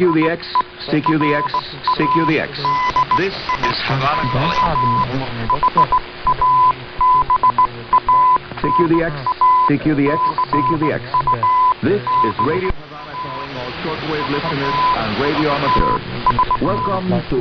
CQDX, CQDX, CQDX. This is Havana calling. CQDX, CQDX, CQDX. This is Radio Havana calling all shortwave listeners and radio amateurs. Welcome to...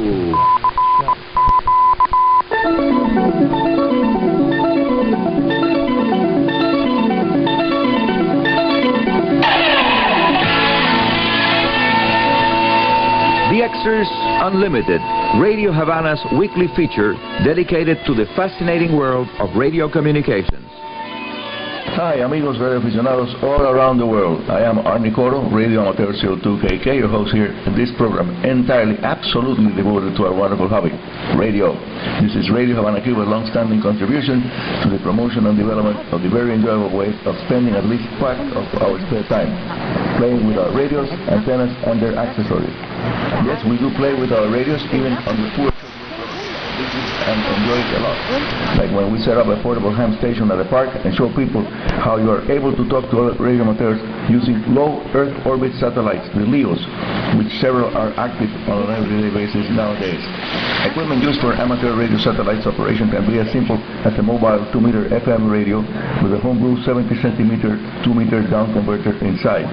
DXers Unlimited, Radio Havana's weekly feature dedicated to the fascinating world of radio communications. Hi, amigos radio aficionados all around the world. I am Arnie Coro, Radio Amateur CO2KK, your host here in this program, entirely, absolutely devoted to our wonderful hobby, radio. This is Radio Havana Cuba's long-standing contribution to the promotion and development of the very enjoyable way of spending at least part of our spare time, playing with our radios, antennas, and their accessories. Yes, we do play with our radios, even on the poor and enjoy it a lot. Like when we set up a portable ham station at a park and show people how you are able to talk to other radio amateurs using low Earth orbit satellites, the LEOs, which several are active on an everyday basis nowadays. Equipment used for amateur radio satellites operation can be as simple as a mobile 2-meter FM radio with a homebrew 70 centimeter 2-meter down converter inside.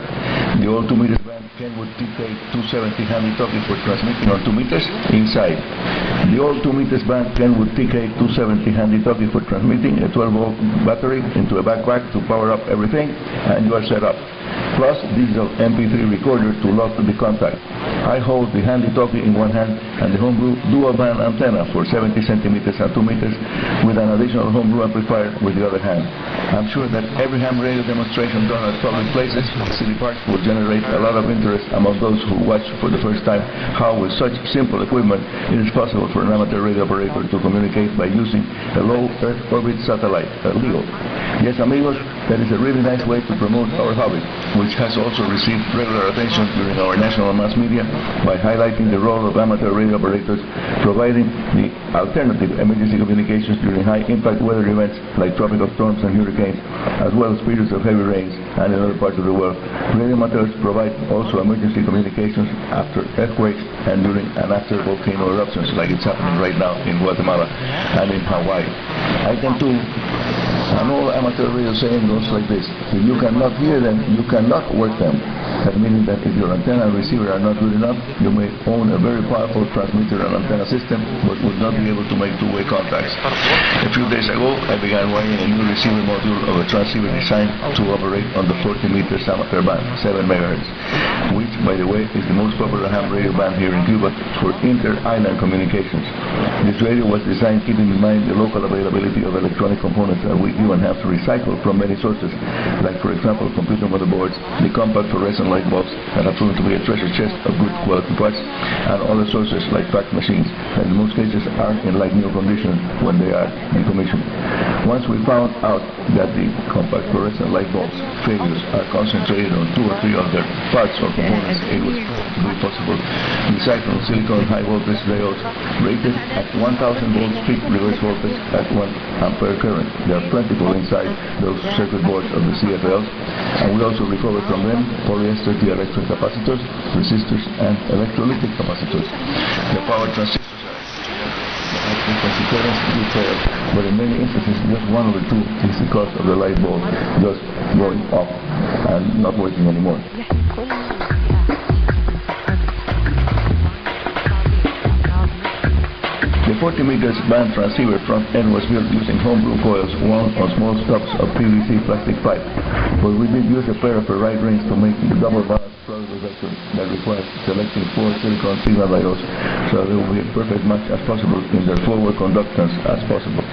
The old 2 meters band Kenwood TK270 handy-talkie for transmitting on 2 meters inside. The old 2 meters band Kenwood TK270 handy-talkie for transmitting a 12-volt battery into a backpack to power up everything, and you are set up. Plus digital MP3 recorder to lock the contact. I hold the handy-talkie in one hand and the homebrew dual-band antenna for 70 centimeters and 2 meters with an additional homebrew amplifier with the other hand. I'm sure that every ham radio demonstration done at public places, city parks, will generate a lot of interest among those who watch for the first time how with such simple equipment it is possible for an amateur radio operator to communicate by using a low Earth orbit satellite, a LEO. Yes, amigos, that is a really nice way to promote our hobby, which has also received regular attention during our national mass media by highlighting the role of amateur radio operators providing the alternative emergency communications during high-impact weather events like tropical storms and hurricanes, as well as periods of heavy rains and in other parts of the world. Radio amateurs provide also emergency communications after earthquakes and during and after volcano eruptions, like it's happening right now in Guatemala and in Hawaii. Item 2. An old amateur radio saying goes like this: if you cannot hear them, you cannot work them. That meaning that if your antenna and receiver are not good enough, you may own a very powerful transmitter and antenna system, but would not be able to make two-way contacts. A few days ago, I began wiring a new receiver module of a transceiver designed to operate on the 40 meters amateur band, 7 megahertz, which, by the way, is the most popular ham radio band here in Cuba for inter-island communications. This radio was designed keeping in mind the local availability of electronic components that we even have to recycle from many sources, like, for example, computer motherboards, the compact fluorescent light bulbs that have proven to be a treasure chest of good quality parts, and other sources like fax machines that in most cases are in like new condition when they are decommissioned. Once we found out that the compact fluorescent light bulbs failures are concentrated on 2 or 3 of their parts or components, it was to be possible to recycle silicon high voltage diodes rated at 1000 volts peak reverse voltage at 1 ampere current. They are plentiful inside those circuit boards of the CFLs, and we also recovered from them polyester dielectric capacitors, resistors, and electrolytic capacitors. The power transistors are frequency currents do fail, but in many instances just 1 over 2 is the cause of the light bulb just going off and not working anymore. The 40 meters band transceiver front end was built using homebrew coils wound on small stubs of PVC plastic pipe, but we did use a pair of Ferrite rings to make the double balanced product vector that requires selecting 4 silicon signal diodes so they will be a perfect match as possible in their forward conductance as possible.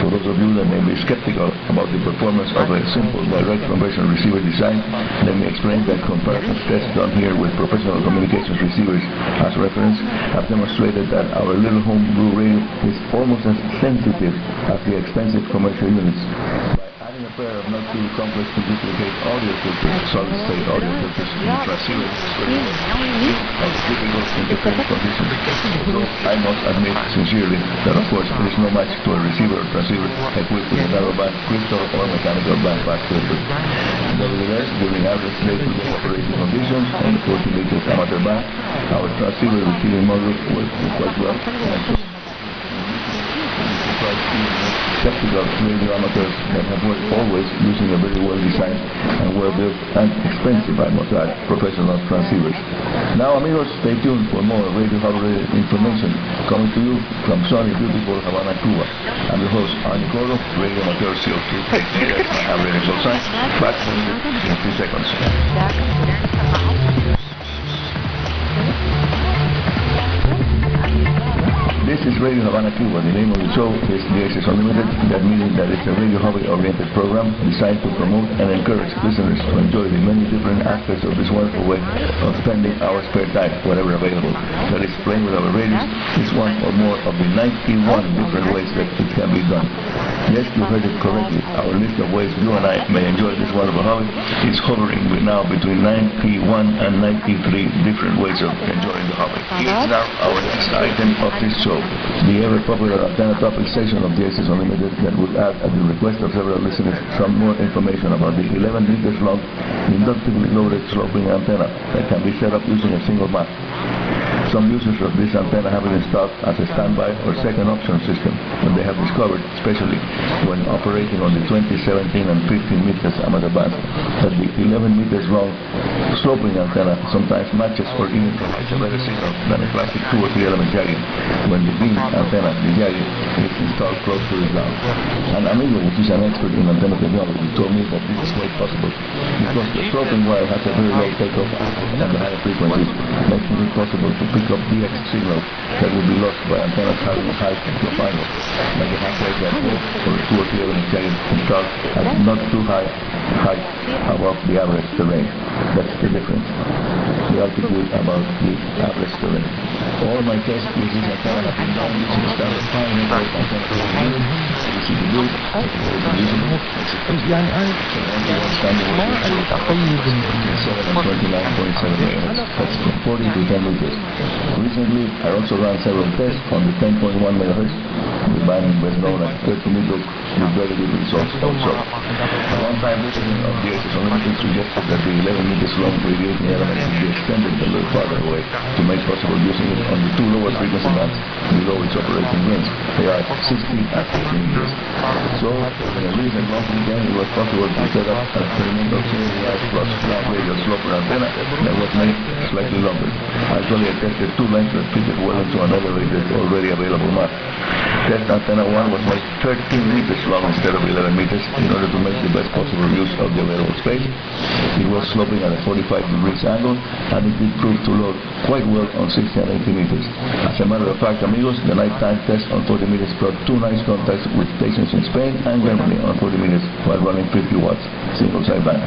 For those of you that may be skeptical about the performance of a simple direct conversion receiver design, let me explain that comparative tests done here with professional communications receivers as reference have demonstrated that our little homebrew radio is almost as sensitive as the expensive commercial units. By adding a pair of not too complex to duplicate audio filters, solid-state audio filters in the transceiver is very difficult in different conditions. So I must admit sincerely that of course there is no match to a receiver or transceiver equipped with a narrowband crystal or mechanical bandpass filter. Nevertheless, during average day-to-day operating conditions on the 40 meters amateur band, our transceiver receiving module works quite well. Skeptical radio amateurs that have worked always using a very well-designed and well-built and expensive, I must add, professional transceivers. Now, amigos, stay tuned for more Radio Havana information coming to you from sunny, beautiful Havana, Cuba. I'm your host, Arnie Coro, Radio Amateur CO2. That's my average call sign. Back in 3 seconds. This is Radio Havana Cuba. The name of the show is DXers Unlimited. That means that it's a radio hobby-oriented program designed to promote and encourage listeners to enjoy the many different aspects of this wonderful way of spending our spare time, whatever available. That is, playing with our radios is one or more of the 91 different ways that it can be done. Yes, you heard it correctly. Our list of ways you and I may enjoy this wonderful hobby is hovering now between 91 and 93 different ways of enjoying the hobby. Here's now our next item of this show. The ever-popular antenna topic station of DXers Unlimited that would add, at the request of several listeners, some more information about the 11 meters long inductively loaded sloping antenna that can be set up using a single mast. Some users of this antenna have it installed as a standby or second option system when they have discovered, especially when operating on the 20, 17 and 15 meters amateur bands, that the 11 meters long sloping antenna sometimes matches or even provides a better signal than a classic 2 or 3 element jagging when the beam antenna, the jagging, is installed close to the ground. An amigo, which is an expert in antenna technology, told me that this is quite possible because the sloping wire has a very low takeoff at the higher frequencies, making it possible to pick up DX signals that will be lost by antennas having a high takeoff angle, like a half-wave dipole or a 2 or 3 element jagging installed at not too high height above the average terrain. That's the difference. The altitude about the average terrain. All my tests with this antenna have been done using standard 5 network antenna technology. You see the blue, يعني أنا ما أريد أقيد 29.7 MHz. That's from 40 to 10 meters. Recently, I also ran several tests on the 10.1 MHz. The band was known as 30 meters with very good results also. A long-time listener of DXers Unlimited suggested that the 11 meters long radiating element should be extended a little farther away to make possible using it on the 2 lower frequency bands below its operating range. They are 60 and 50 meters. So, in a recent long weekend, it was possible to set up an experimental CNEI plus ground radio sloper antenna that was made slightly longer. Actually, I tested 2 lengths that fitted well into an elevated already available mast. Test antenna 1 was made 13 meters long instead of 11 meters in order to make the best possible use of the available space. It was sloping at a 45 degrees angle and it did prove to load quite well on 60 and 80 meters. As a matter of fact, amigos, the nighttime test on 40 meters brought 2 nice contacts with stations in Spain and Germany on 40 meters while running 50 watts single sideband.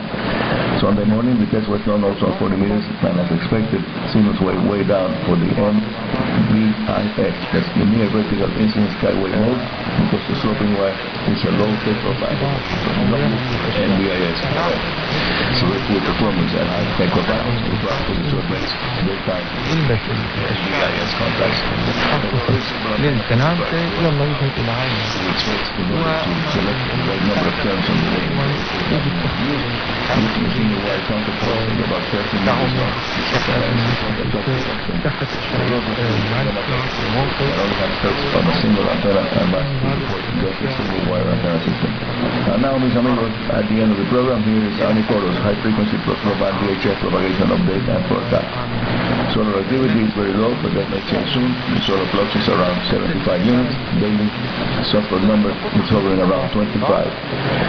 Sunday morning, the test was done also on 40 meters and as expected, signals were way down for the NVIS, that's the near vertical incident skyway mode, because the sloping wire is a low takeoff angle. NVIS. So it's with performance at high takeoff angles to drop to the short range, daytime NVIS contacts. للتنامت يلا يذهب إلى عين Which makes the ability to select the right number of terms on the radio. Using a single wire counterpart in about 30 meters long. On a single antenna and back just a single wire antenna system. And now, mis amigos, at the end of the program, here is Arnie Coro's high frequency plus low band VHF propagation update and forecast. Solar activity is very low, but that may change soon. The solar flux is around 75 units daily. Software number is hovering around 25.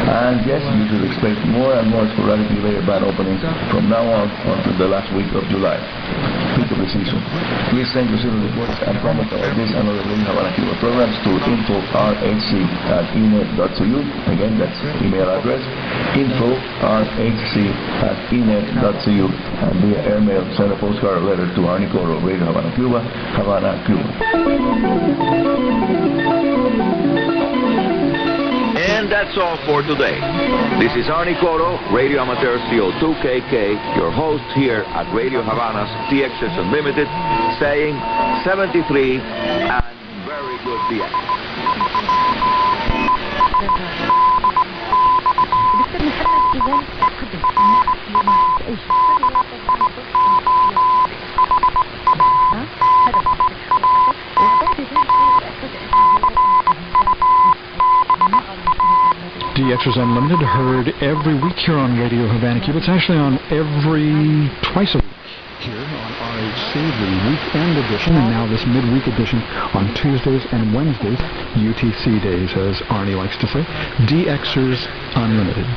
And yes, you should expect more and more sporadically later band openings from now on until the last week of July, peak of the season. Please send your civil reports and comments about this and other Radio Havana Cuba programs to info@rhc.enet.cu. Again, that's email address info@rhc.enet.cu, and via airmail send a postcard or letter to Arnie Coro, Radio Havana Cuba, Havana, Cuba. And And that's all for today. This is Arnie Coro, Radio Amateur CO2KK, your host here at Radio Havana's DXers Unlimited, saying 73 and very good DX. DXers Unlimited, heard every week here on Radio Havana Cuba. It's actually on twice a week here on RHC, the weekend edition, and now this midweek edition on Tuesdays and Wednesdays, UTC days, as Arnie likes to say. DXers Unlimited.